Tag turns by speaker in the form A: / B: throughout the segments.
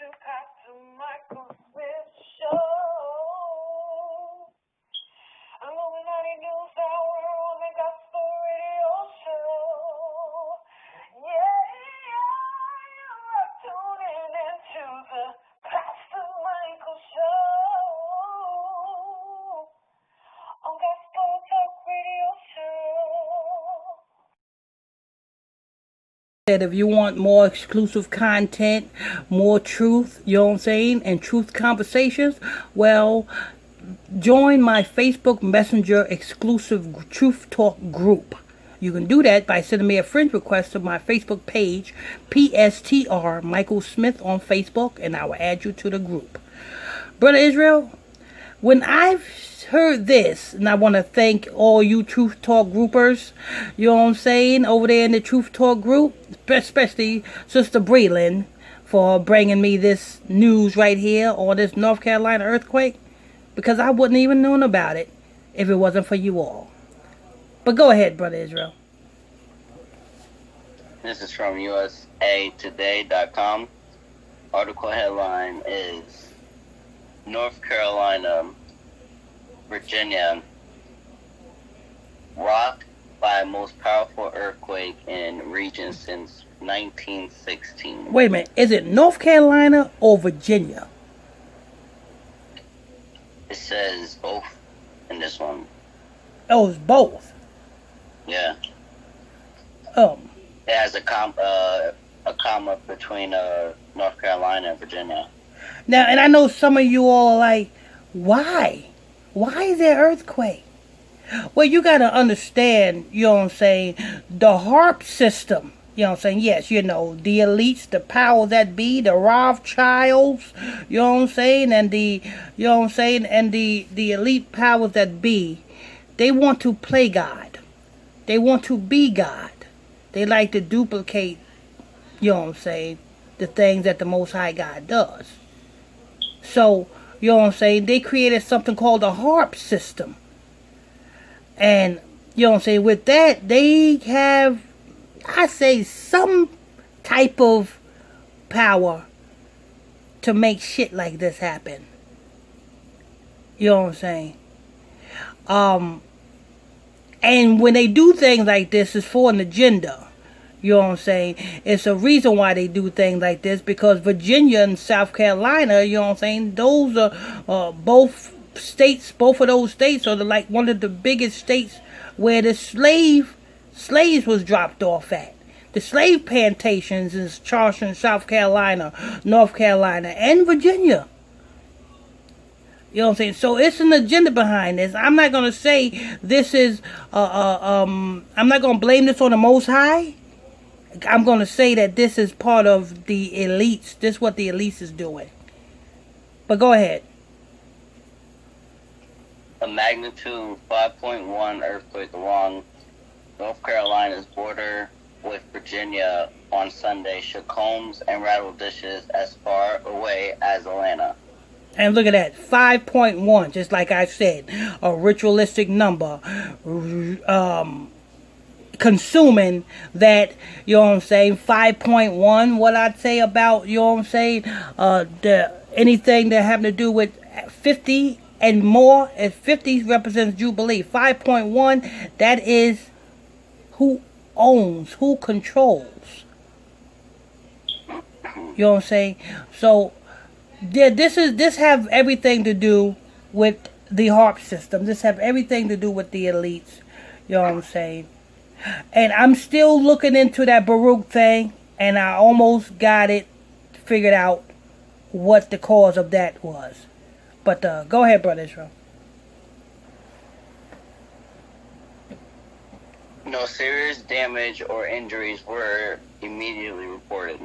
A: Pastor Michael Smith show. I'm Illuminati News Hour on the Gospel Radio Show. You're tuning into the Pastor Michael Show on Gospel Talk Radio Show.
B: If you want more exclusive content, more truth, you know what I'm saying, and truth conversations, well, join my Facebook Messenger exclusive Truth Talk group. You can do that by sending me a friend request to my Facebook page, PSTR Michael Smith on Facebook, and I will add you to the group. Brother Israel, when I've heard this, and I want to thank all you Truth Talk groupers, you know what I'm saying, over there in the Truth Talk group, especially Sister Breland, for bringing me this news right here on this North Carolina earthquake, because I wouldn't even known about it if it wasn't for you all. But go ahead, Brother Israel.
C: This is from usatoday.com. Article headline is North Carolina, Virginia, rocked by most powerful earthquake in region since 1916.
B: Wait a minute, is it North Carolina or Virginia?
C: It says both in this one.
B: Oh, it's both.
C: Yeah.
B: Oh.
C: It has a comma between North Carolina and Virginia.
B: Now, and I know some of you all are like, why? Why is there earthquake? Well, you got to understand, you know what I'm saying, the HARP system, you know what I'm saying, yes, you know, the elites, the powers that be, the Rothschilds, you know what I'm saying, and the, you know what I'm saying, and the elite powers that be, they want to play God. They want to be God. They like to duplicate, you know what I'm saying, the things that the Most High God does. So, you know what I'm saying, they created something called a HARP system. And, you know what I'm saying, with that, they have, I say, some type of power to make shit like this happen. You know what I'm saying? And when they do things like this, it's for an agenda. You know what I'm saying? It's a reason why they do things like this, because Virginia and South Carolina, you know what I'm saying, those are both states, both of those states are like one of the biggest states where the slaves was dropped off at. The slave plantations in Charleston, South Carolina, North Carolina, and Virginia. You know what I'm saying? So it's an agenda behind this. I'm not going to say this is, I'm not going to blame this on the Most High. I'm going to say that this is part of the elites. This is what the elites is doing. But go ahead.
C: A magnitude 5.1 earthquake along North Carolina's border with Virginia on Sunday shook homes and rattled dishes as far away as Atlanta.
B: And look at that, 5.1, just like I said, a ritualistic number. Consuming that, you know what I'm saying, 5.1, what I'd say about, you know what I'm saying, anything that having to do with 50 and more, if 50 represents Jubilee, 5.1, that is who owns, who controls. You know what I'm saying? So, this have everything to do with the HARP system. This have everything to do with the elites. You know what I'm saying? And I'm still looking into that Baruch thing, and I almost got it figured out what the cause of that was. But go ahead, Brother Israel.
C: No serious damage or injuries were immediately reported.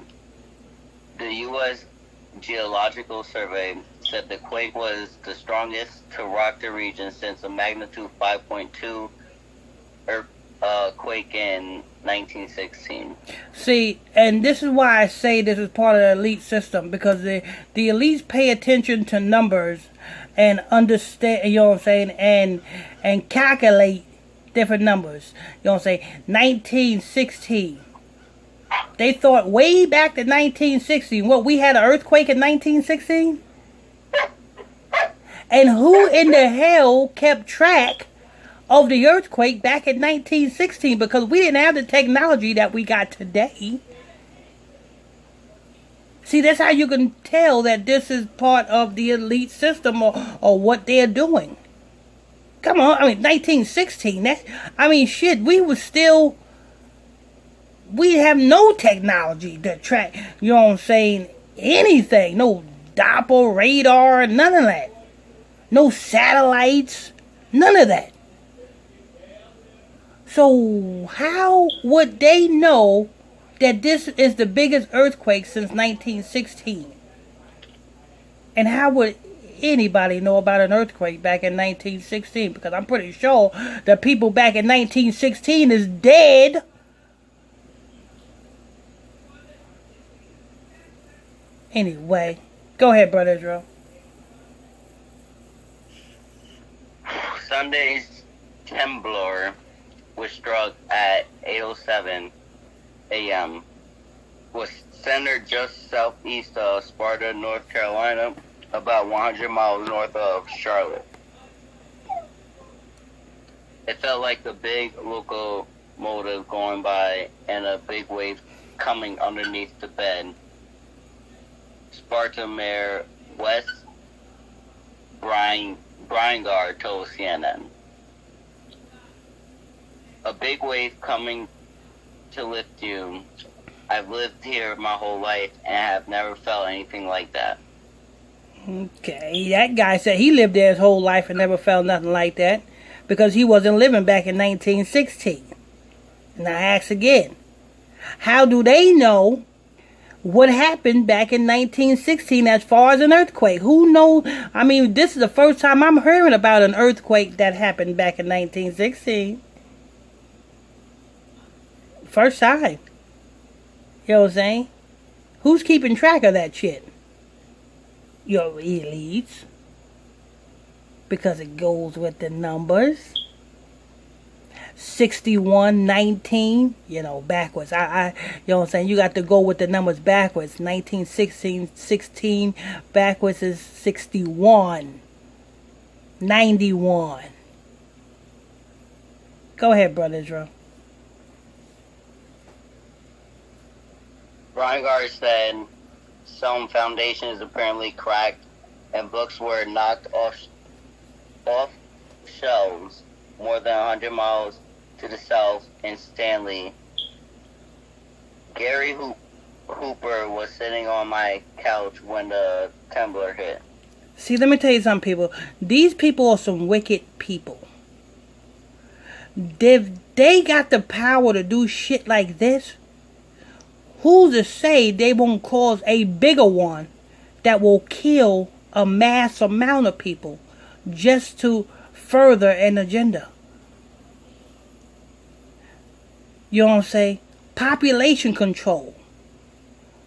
C: The U.S. Geological Survey said the quake was the strongest to rock the region since a magnitude 5.2 quake in 1916.
B: See, and this is why I say this is part of the elite system, because the elites pay attention to numbers and understand, you know what I'm saying, and calculate different numbers. You know what I'm saying? 1916. They thought way back to 1916. What, we had an earthquake in 1916? And who in the hell kept track of the earthquake back in 1916? Because we didn't have the technology that we got today. See, that's how you can tell that this is part of the elite system, or what they're doing. Come on, 1916. Shit, we have no technology to track, you know what I'm saying, anything. No Doppler radar, none of that. No satellites, none of that. So how would they know that this is the biggest earthquake since 1916? And how would anybody know about an earthquake back in 1916? Because I'm pretty sure the people back in 1916 is dead. Anyway, go ahead, Brother Israel.
C: Sunday's Temblor was struck at 8:07 a.m. was centered just southeast of Sparta, North Carolina, about 100 miles north of Charlotte. It felt like a big locomotive going by and a big wave coming underneath the bed. Sparta Mayor Wes Brinegar told CNN. A big wave coming to lift you. I've lived here my whole life and have never felt anything like that.
B: Okay, that guy said he lived there his whole life and never felt nothing like that because he wasn't living back in 1916. And I ask again, how do they know what happened back in 1916 as far as an earthquake? Who knows? This is the first time I'm hearing about an earthquake that happened back in 1916. First time. You know what I'm saying? Who's keeping track of that shit? Your elites. Because it goes with the numbers. 6119, backwards. I you know what I'm saying? You got to go with the numbers backwards. 1916 backwards is 61. 91. Go ahead, Brother Israel.
C: Brinegar said some foundations apparently cracked and books were knocked off shelves more than 100 miles to the south in Stanley. Gary Hooper was sitting on my couch when the temblor hit.
B: See, let me tell you something, people. These people are some wicked people. If they got the power to do shit like this, who's to say they won't cause a bigger one that will kill a mass amount of people just to further an agenda? You know what I'm saying? Population control.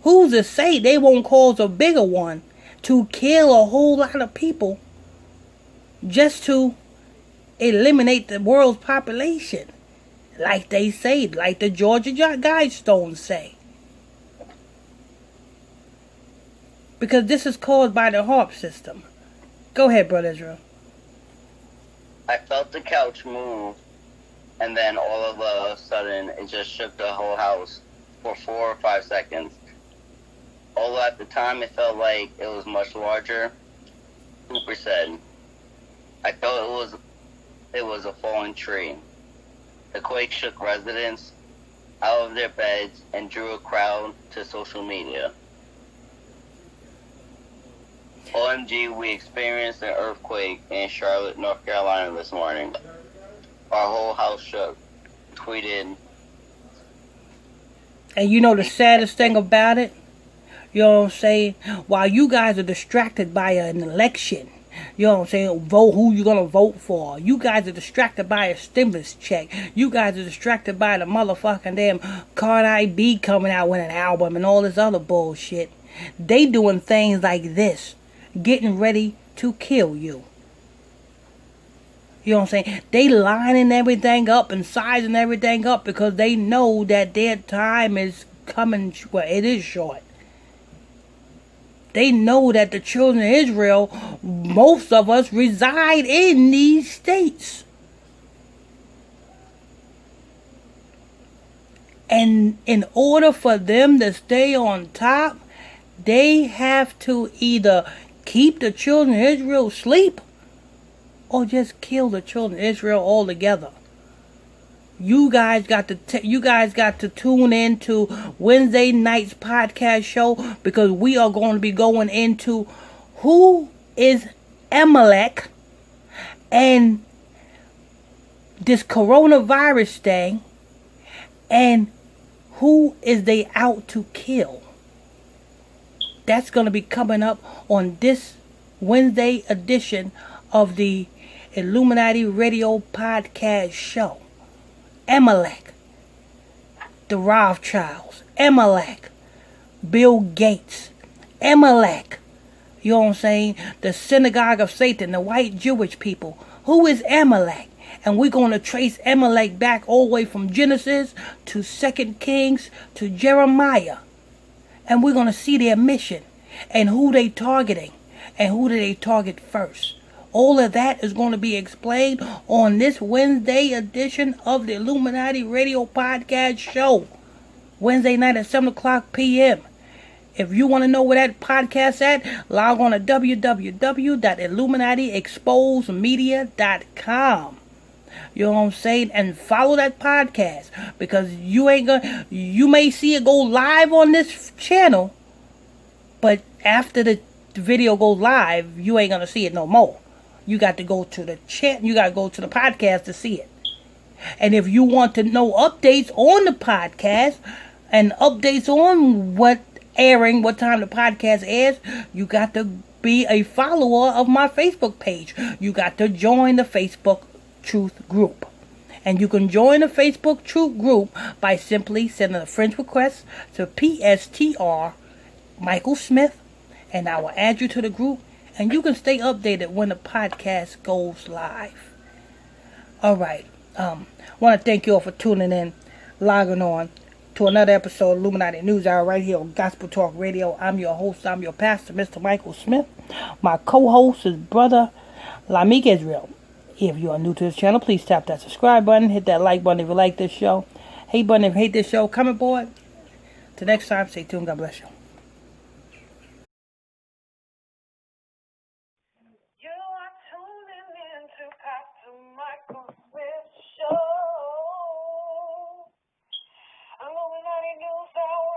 B: Who's to say they won't cause a bigger one to kill a whole lot of people just to eliminate the world's population? Like they say, like the Georgia Guidestones say. Because this is caused by the HAARP system. Go ahead, Brother Israel.
C: I felt the couch move, and then all of a sudden, it just shook the whole house for 4 or 5 seconds. Although at the time, it felt like it was much larger. Cooper said, I thought it was a fallen tree. The quake shook residents out of their beds and drew a crowd to social media. OMG, we experienced an earthquake in Charlotte, North Carolina this morning. Our whole house shook. Tweeted.
B: And you know the saddest thing about it? You know what I'm saying? While you guys are distracted by an election, you know what I'm saying? Vote who you're going to vote for. You guys are distracted by a stimulus check. You guys are distracted by the motherfucking damn Cardi B coming out with an album and all this other bullshit. They doing things like this. Getting ready to kill you. You know what I'm saying? They lining everything up and sizing everything up because they know that their time is coming, well, it is short. They know that the children of Israel, most of us reside in these states. And in order for them to stay on top, they have to either keep the children of Israel asleep or just kill the children of Israel altogether. You guys got to tune in to Wednesday night's podcast show, because we are going to be going into who is Amalek and this coronavirus thing, and who is they out to kill. That's going to be coming up on this Wednesday edition of the Illuminati Radio Podcast Show. Amalek, the Rothschilds, Amalek, Bill Gates, Amalek, you know what I'm saying, the synagogue of Satan, the white Jewish people. Who is Amalek? And we're going to trace Amalek back all the way from Genesis to 2 Kings to Jeremiah. And we're going to see their mission and who they targeting and who do they target first. All of that is going to be explained on this Wednesday edition of the Illuminati Radio Podcast Show. Wednesday night at 7 o'clock p.m. If you want to know where that podcast's at, log on to www.illuminatiexposemedia.com. You know what I'm saying? And follow that podcast, because you may see it go live on this channel, but after the video goes live, you ain't gonna see it no more. You got to go to the you got to go to the podcast to see it. And if you want to know updates on the podcast and updates on what time the podcast airs, you got to be a follower of my Facebook page. You got to join the Facebook Truth Group. And you can join the Facebook Truth Group by simply sending a friend request to PSTR Michael Smith, and I will add you to the group, and you can stay updated when the podcast goes live. Alright, want to thank you all for tuning in, logging on to another episode of Illuminati News Hour right here on Gospel Talk Radio. I'm your host, I'm your pastor, Mr. Michael Smith. My co-host is Brother Lamik Israel. If you are new to this channel, please tap that subscribe button, hit that like button if you like this show, hate button if you hate this show. Come aboard. Till next time, stay tuned. God bless you.
A: You are tuning in to Pastor Michael Smith Show. Illuminati News Hour.